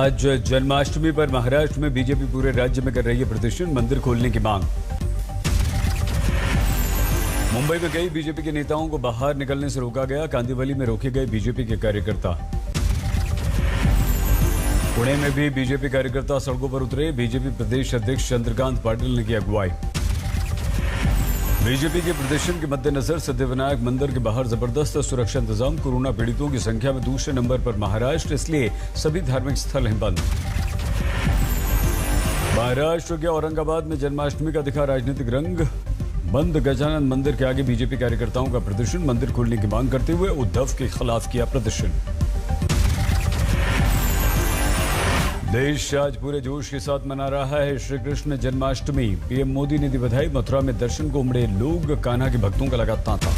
आज जन्माष्टमी पर महाराष्ट्र में बीजेपी पूरे राज्य में कर रही है प्रदर्शन, मंदिर खोलने की मांग। मुंबई में कई बीजेपी के नेताओं को बाहर निकलने से रोका गया, कांदिवली में रोके गए बीजेपी के कार्यकर्ता। पुणे में भी बीजेपी कार्यकर्ता सड़कों पर उतरे, बीजेपी प्रदेश अध्यक्ष चंद्रकांत पाटिल ने की अगुवाई। बीजेपी के प्रदर्शन के मद्देनजर सिद्धिविनायक मंदिर के बाहर जबरदस्त सुरक्षा इंतजाम, कोरोना पीड़ितों की संख्या में दूसरे नंबर पर महाराष्ट्र, इसलिए सभी धार्मिक स्थल हैं बंद। महाराष्ट्र के औरंगाबाद में जन्माष्टमी का दिखा राजनीतिक रंग, बंद गजानन मंदिर के आगे बीजेपी कार्यकर्ताओं का प्रदर्शन, मंदिर खोलने की मांग करते हुए उद्धव के खिलाफ किया प्रदर्शन। देश आज पूरे जोश के साथ मना रहा है श्री कृष्ण जन्माष्टमी। पीएम मोदी ने दी बधाई, मथुरा में दर्शन को उमड़े लोग, कान्हा के भक्तों का लगा तांता।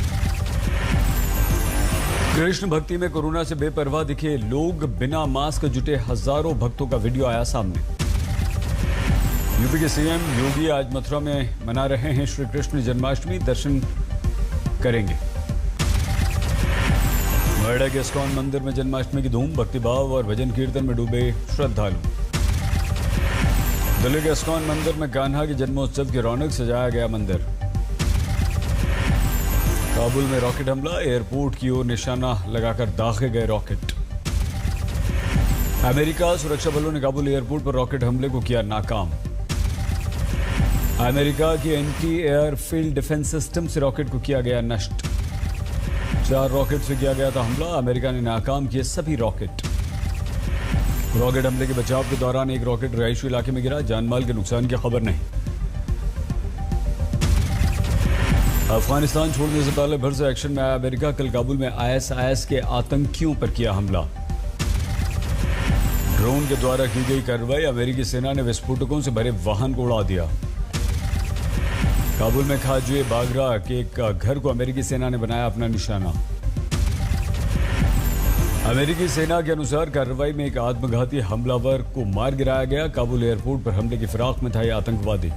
कृष्ण भक्ति में कोरोना से बेपरवाह दिखे लोग, बिना मास्क जुटे हजारों भक्तों का वीडियो आया सामने। यूपी के सीएम योगी आज मथुरा में मना रहे हैं श्री कृष्ण जन्माष्टमी, दर्शन करेंगे। नोएडा के इस्कॉन मंदिर में जन्माष्टमी की धूम, भक्तिभाव और भजन कीर्तन में डूबे श्रद्धालु। दिल्ली के इस्कॉन मंदिर में कान्हा के जन्मोत्सव की रौनक, सजाया गया मंदिर। काबुल में रॉकेट हमला, एयरपोर्ट की ओर निशाना लगाकर दागे गए रॉकेट। अमेरिका सुरक्षा बलों ने काबुल एयरपोर्ट पर रॉकेट हमले को किया नाकाम। अमेरिका की एंटी एयरफील्ड डिफेंस सिस्टम से रॉकेट को किया गया नष्ट। 4 रॉकेट से किया गया था हमला, अमेरिका ने नाकाम किए सभी रॉकेट। रॉकेट हमले के बचाव के दौरान एक रॉकेट रिहायशी इलाके में गिरा, जानमाल के नुकसान की खबर नहीं। अफगानिस्तान छोड़ने से पहले फिर से एक्शन में आया अमेरिका, कल काबुल में आईएसआईएस के आतंकियों पर किया हमला। ड्रोन के द्वारा की गई कार्रवाई, अमेरिकी सेना ने विस्फोटकों से भरे वाहन को उड़ा दिया। काबुल में खाजुए बागरा के एक घर को अमेरिकी सेना ने बनाया अपना निशाना। अमेरिकी सेना के अनुसार कार्रवाई में एक आत्मघाती हमलावर को मार गिराया गया। काबुल एयरपोर्ट पर हमले की फिराक में था यह आतंकवादी।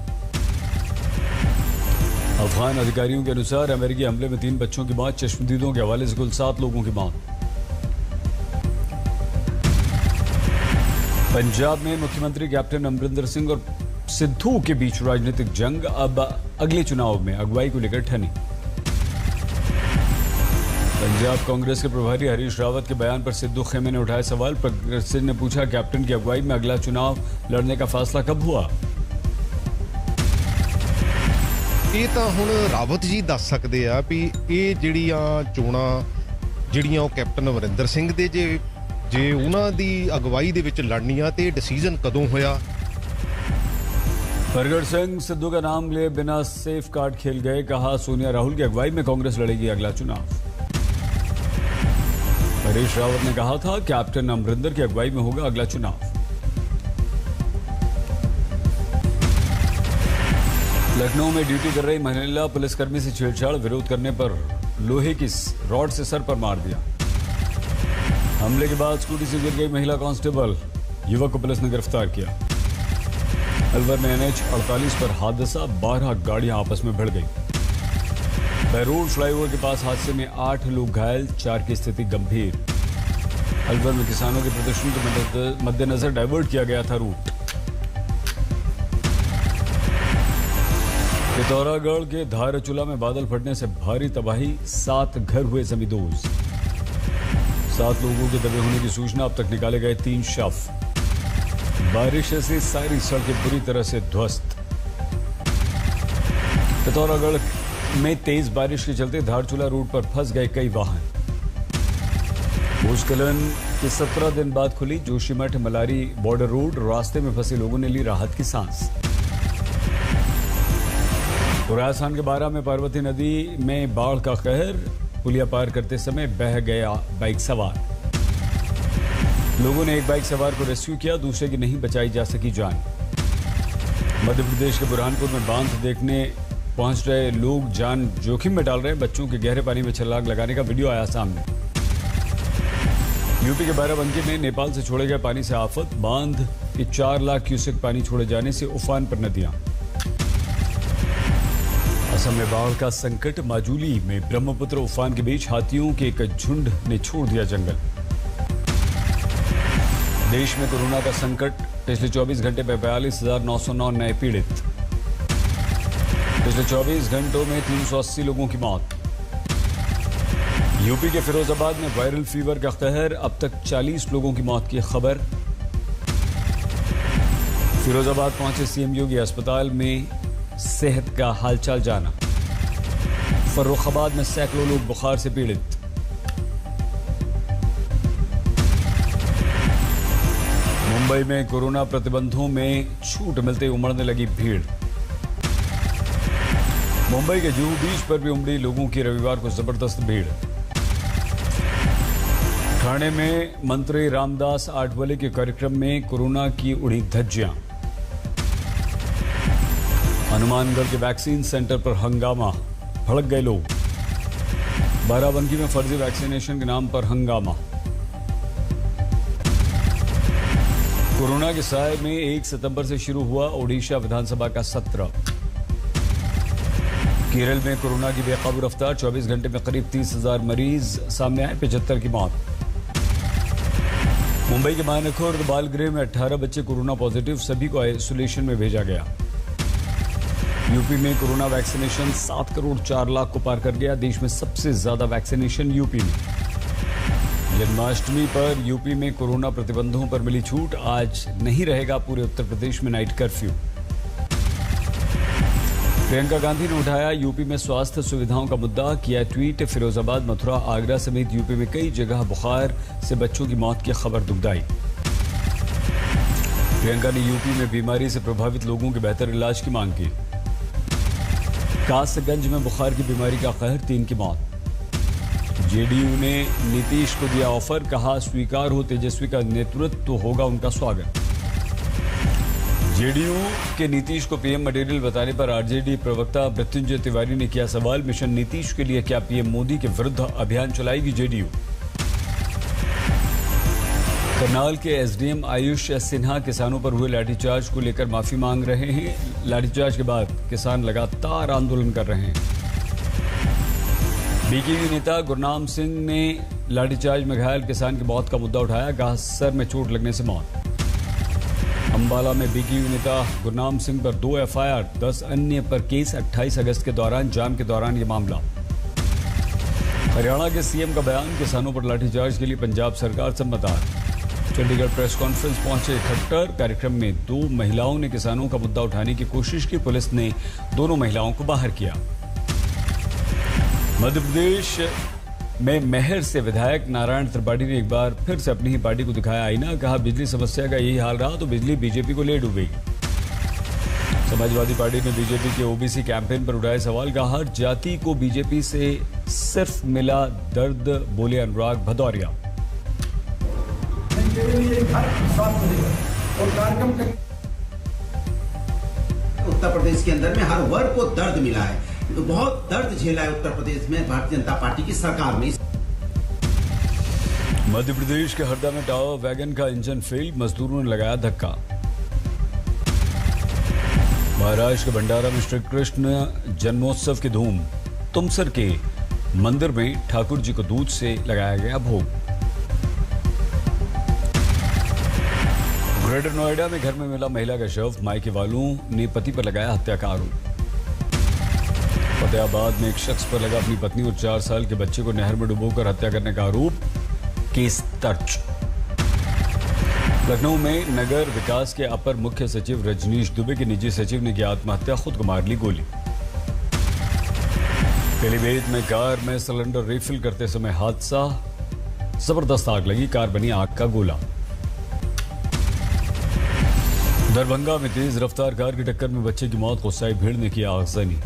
अफगान अधिकारियों के अनुसार अमेरिकी हमले में 3 बच्चों की मौत, चश्मदीदों के हवाले से कुल 7 लोगों की मौत। पंजाब में मुख्यमंत्री कैप्टन अमरिंदर सिंह और सिद्धू के बीच राजनीतिक जंग, अब अगले चुनाव में अगुवाई को लेकर ठनी। पंजाब कांग्रेस के प्रभारी हरीश रावत के बयान पर सिद्धू खेमे ने उठाए सवाल। प्रगट सिंह ने पूछा, कैप्टन की अगुवाई में अगला चुनाव लड़ने का फैसला कब हुआ? ਇਹ ਤਾਂ ਹੁਣ ਰਾਵਤ ਜੀ ਦੱਸ ਸਕਦੇ ਆ ਵੀ ਇਹ ਜਿਹੜੀਆਂ ਚੋਣਾਂ ਜਿਹੜੀਆਂ ਉਹ ਕੈਪਟਨ ਅਮਰਿੰਦਰ ਸਿੰਘ ਦੇ ਜੇ ਉਹਨਾਂ ਦੀ ਅਗਵਾਈ ਦੇ ਵਿੱਚ ਲੜਨੀਆਂ ਤੇ ਡਿਸੀਜਨ ਕਦੋਂ ਹੋਇਆ? प्रगट सिंह सिद्धू का नाम लिए बिना सेफ कार्ड खेल गए, कहा सोनिया राहुल की अगुवाई में कांग्रेस लड़ेगी अगला चुनाव। हरीश रावत ने कहा था कैप्टन अमरिंदर की अगुवाई में होगा अगला चुनाव। लखनऊ में ड्यूटी कर रही महिला पुलिसकर्मी से छेड़छाड़, विरोध करने पर लोहे की रॉड से सर पर मार दिया। हमले के बाद स्कूटी से गिर गई महिला कांस्टेबल, युवक को पुलिस ने गिरफ्तार किया। अलवर में NH 48 पर हादसा, 12 गाड़ियां आपस में भिड़ गई। बैरूड फ्लाईओवर के पास हादसे में 8 लोग घायल, 4 की स्थिति गंभीर। अलवर में किसानों के प्रदर्शन के मद्देनजर डाइवर्ट किया गया था रूट। पिथौरागढ़ के धारचूला में बादल फटने से भारी तबाही, 7 घर हुए जमींदोज। 7 लोगों के दबे होने की सूचना, अब तक निकाले गए 3 शव। बारिश से सारी सड़कें बुरी तरह से ध्वस्त। पिथौरागढ़ में तेज बारिश के चलते धारचूला रूट पर फंस गए कई वाहन। भूस्खलन के 17 दिन बाद खुली जोशीमठ मलारी बॉर्डर रोड, रास्ते में फंसे लोगों ने ली राहत की सांस। राजस्थान के बारा में पार्वती नदी में बाढ़ का कहर, पुलिया पार करते समय बह गया बाइक सवार। लोगों ने एक बाइक सवार को रेस्क्यू किया, दूसरे की नहीं बचाई जा सकी जान। मध्य प्रदेश के बुरहानपुर में बांध देखने पहुंच रहे लोग जान जोखिम में डाल रहे हैं, बच्चों के गहरे पानी में छलांग लगाने का वीडियो आया सामने। यूपी के बाराबंकी में नेपाल से छोड़े गए पानी से आफत, बांध के 4 लाख क्यूसेक पानी छोड़े जाने से उफान पर नदियां। असम में बाढ़ का संकट, माजुली में ब्रह्मपुत्र उफान के बीच हाथियों के एक झुंड ने छोड़ दिया जंगल। देश में कोरोना का संकट, पिछले 24 घंटे में 42,909 नए पीड़ित। पिछले 24 घंटों में 380 लोगों की मौत। यूपी के फिरोजाबाद में वायरल फीवर का कहर, अब तक 40 लोगों की मौत की खबर। फिरोजाबाद पहुंचे सीएम योगी, अस्पताल में सेहत का हालचाल जाना। फर्रुखाबाद में सैकड़ों लोग बुखार से पीड़ित। मुंबई में कोरोना प्रतिबंधों में छूट मिलते उमड़ने लगी भीड़। मुंबई के जुहू बीच पर भी उमड़ी लोगों की रविवार को जबरदस्त भीड़। ठाणे में मंत्री रामदास आठवले के कार्यक्रम में कोरोना की उड़ी धज्जियां। हनुमानगढ़ के वैक्सीन सेंटर पर हंगामा, भड़क गए लोग। बाराबंकी में फर्जी वैक्सीनेशन के नाम पर हंगामा। कोरोना के साए में 1 सितंबर से शुरू हुआ ओडिशा विधानसभा का सत्र। केरल में कोरोना की बेकाबू रफ्तार, 24 घंटे में करीब 30,000 मरीज सामने आए, 75 की मौत। मुंबई के मानखुर्द बालगृह में 18 बच्चे कोरोना पॉजिटिव, सभी को आइसोलेशन में भेजा गया। यूपी में कोरोना वैक्सीनेशन 7 करोड़ 4 लाख को पार कर गया, देश में सबसे ज्यादा वैक्सीनेशन यूपी में। जन्माष्टमी पर यूपी में कोरोना प्रतिबंधों पर मिली छूट, आज नहीं रहेगा पूरे उत्तर प्रदेश में नाइट कर्फ्यू। प्रियंका गांधी ने उठाया यूपी में स्वास्थ्य सुविधाओं का मुद्दा, किया ट्वीट। फिरोजाबाद, मथुरा, आगरा समेत यूपी में कई जगह बुखार से बच्चों की मौत की खबर दुखदाई। प्रियंका ने यूपी में बीमारी से प्रभावित लोगों के बेहतर इलाज की मांग की। कासगंज में बुखार की बीमारी का कहर, 3 की मौत। जेडीयू ने नीतीश को दिया ऑफर, कहा स्वीकार हो तेजस्वी का नेतृत्व तो होगा उनका स्वागत। जेडीयू के नीतीश को पीएम मटेरियल बताने पर आरजेडी प्रवक्ता मृत्युंजय तिवारी ने किया सवाल, मिशन नीतीश के लिए क्या पीएम मोदी के विरुद्ध अभियान चलाएगी जेडीयू? करनाल के एसडीएम आयुष सिन्हा किसानों पर हुए लाठीचार्ज को लेकर माफी मांग रहे हैं। लाठीचार्ज के बाद किसान लगातार आंदोलन कर रहे हैं। बीकेयू नेता गुरनाम सिंह ने लाठीचार्ज में घायल किसान की मौत का मुद्दा उठाया, कहा सर में चोट लगने से मौत। अंबाला में बीकेयू नेता गुरनाम सिंह पर 2 एफआईआर, 10 अन्य पर केस। 28 अगस्त के दौरान जाम के दौरान ये मामला। हरियाणा के सीएम का बयान, किसानों पर लाठीचार्ज के लिए पंजाब सरकार जिम्मेदार। चंडीगढ़ प्रेस कॉन्फ्रेंस पहुंचे खट्टर, कार्यक्रम में 2 महिलाओं ने किसानों का मुद्दा उठाने की कोशिश की, पुलिस ने दोनों महिलाओं को बाहर किया। मध्य प्रदेश में महर से विधायक नारायण त्रिपाठी ने एक बार फिर से अपनी ही पार्टी को दिखाया आईना, कहा बिजली समस्या का यही हाल रहा तो बिजली बीजेपी को ले डूबेगी। समाजवादी पार्टी ने बीजेपी के ओबीसी कैंपेन पर उठाए सवाल, कहा हर जाति को बीजेपी से सिर्फ मिला दर्द, बोले अनुराग भदौरिया। उत्तर प्रदेश के अंदर में हर वर्ग को दर्द मिला है, तो बहुत दर्द झेला है उत्तर प्रदेश में भारतीय जनता पार्टी की सरकार में। मध्य प्रदेश के हरदा में टावर वैगन का इंजन फेल, मजदूरों ने लगाया धक्का। महाराष्ट्र के भंडारा में श्री कृष्ण जन्मोत्सव की धूम, तुमसर के मंदिर में ठाकुर जी को दूध से लगाया गया भोग। ग्रेटर नोएडा में घर में मिला महिला का शव, मायके वालों ने पति पर लगाया हत्या का आरोप। फतेहाबाद में एक शख्स पर लगा अपनी पत्नी और 4 साल के बच्चे को नहर में डुबोकर हत्या करने का आरोप, केस दर्ज। लखनऊ में नगर विकास के अपर मुख्य सचिव रजनीश दुबे के निजी सचिव ने किया आत्महत्या, खुद को मार ली गोली। पीलीभीत में कार में सिलेंडर रिफिल करते समय हादसा, जबरदस्त आग लगी, कार बनी आग का गोला। दरभंगा में तेज रफ्तार कार की टक्कर में बच्चे की मौत, गुस्साई भीड़ ने किया आगजनी।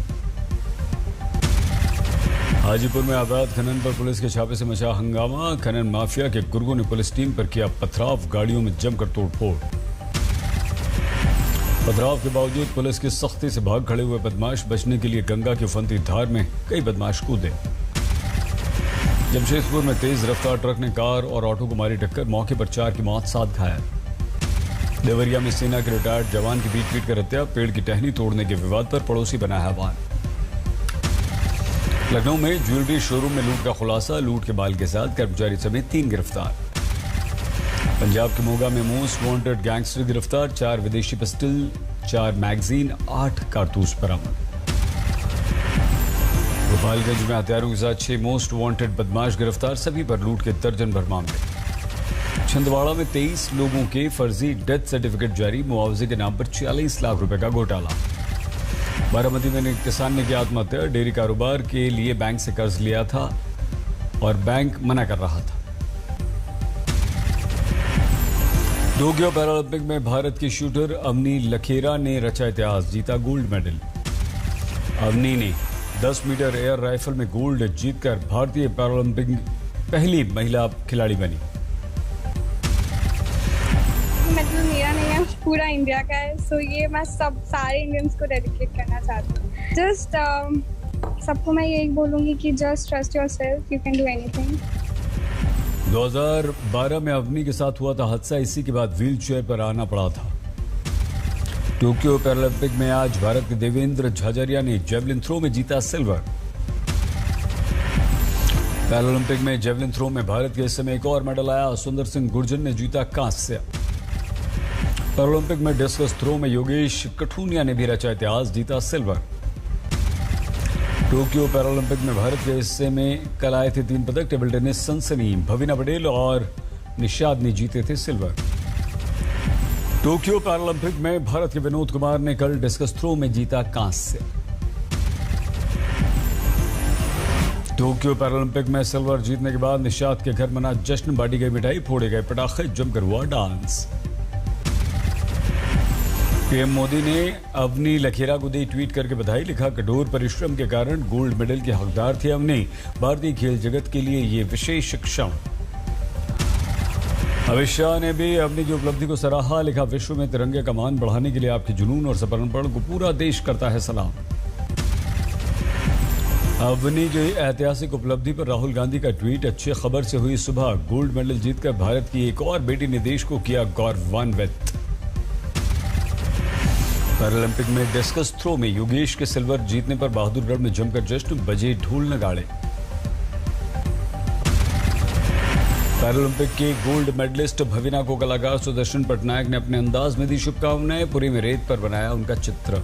हाजीपुर में अवैध खनन पर पुलिस के छापे से मचा हंगामा, खनन माफिया के गुर्गों ने पुलिस टीम पर किया पथराव, गाड़ियों में जमकर तोड़फोड़। पथराव के बावजूद पुलिस की सख्ती से भाग खड़े हुए बदमाश बचने के लिए गंगा की उफनती धार में कई बदमाश कूदे। जमशेदपुर में तेज रफ्तार ट्रक ने कार और ऑटो को मारी टक्कर, मौके पर 4 की मौत, 7 घायल। देवरिया में सेना के रिटायर्ड जवान की पीट कर हत्या, पेड़ की टहनी तोड़ने के विवाद पर पड़ोसी बना है वार। लखनऊ में ज्वेलरी शोरूम में लूट का खुलासा, लूट के माल के साथ कर्मचारी समेत 3 गिरफ्तार। पंजाब के मोगा में मोस्ट वांटेड गैंगस्टर गिरफ्तार, 4 विदेशी पिस्टल, 4 मैगजीन, 8 कारतूस बरामद। गोपालगंज में हथियारों के साथ 6 मोस्ट वांटेड बदमाश गिरफ्तार, सभी पर लूट के दर्जन भर मामले। छिंदवाड़ा में 23 लोगों के फर्जी डेथ सर्टिफिकेट जारी, मुआवजे के नाम पर 40 लाख रुपए का घोटाला। बारामती में एक किसान ने की आत्महत्या, डेयरी कारोबार के लिए बैंक से कर्ज लिया था और बैंक मना कर रहा था। टोक्यो पैरालंपिक में भारत की शूटर अवनी लखेरा ने रचा इतिहास, जीता गोल्ड मेडल। अवनी ने 10 मीटर एयर राइफल में गोल्ड जीतकर भारतीय पैरालंपिक पहली महिला खिलाड़ी बनी। मतलब मेरा नहीं है, पूरा इंडिया का है, सो ये मैं सारे इंडियंस को डेडिकेट करना चाहती हूँ। जस्ट सबको मैं यही बोलूँगी कि just trust yourself, you can do anything. 2012 में अवनी के साथ हुआ था हादसा, इसी के बाद व्हील चेयर पर आना पड़ा था। टोक्यो पैरालंपिक में आज भारत के देवेंद्र झाझरिया ने जेवलिन थ्रो में जीता सिल्वर। पैरालंपिक में जेवलिन थ्रो में भारत के हिस्से में एक और मेडल आया, सुंदर सिंह गुर्जर ने जीता कांस्य। पैरालंपिक में डिस्कस थ्रो में योगेश कठुनिया ने भी रचा इतिहास, जीता सिल्वर। टोक्यो पैरालंपिक में भारत के हिस्से में कल आए थे 3 पदक, टेबल टेनिस सनसनी भविना पटेल और निशाद ने जीते थे सिल्वर। टोक्यो पैरालंपिक में भारत के विनोद कुमार ने कल डिस्कस थ्रो में जीता कांस्य। टोक्यो पैरालंपिक में सिल्वर जीतने के बाद निशाद के घर मना जश्न, बांटी गई मिठाई, फोड़े गए पटाखे, जमकर हुआ डांस। पीएम मोदी ने अवनी लखेरा को दी ट्वीट करके बधाई, लिखा कठोर परिश्रम के कारण गोल्ड मेडल के हकदार थे अवनी, भारतीय खेल जगत के लिए ये विशेष क्षण। अमित शाह ने भी अवनी की उपलब्धि को सराहा, लिखा विश्व में तिरंगे का मान बढ़ाने के लिए आपके जुनून और समर्पण को पूरा देश करता है सलाम। अवनी की ऐतिहासिक उपलब्धि पर राहुल गांधी का ट्वीट, अच्छी खबर से हुई सुबह, गोल्ड मेडल जीतकर भारत की एक और बेटी ने देश को किया गौरवान्वित। पैरालंपिक में डिस्कस थ्रो में योगेश के सिल्वर जीतने पर बहादुरगढ़ में जमकर जश्न, बजे ढोल नगाड़े। पैरालंपिक के गोल्ड मेडलिस्ट भविना को कलाकार सुदर्शन पटनायक ने अपने अंदाज में दी शुभकामनाएं, पूरी में रेत पर बनाया उनका चित्र।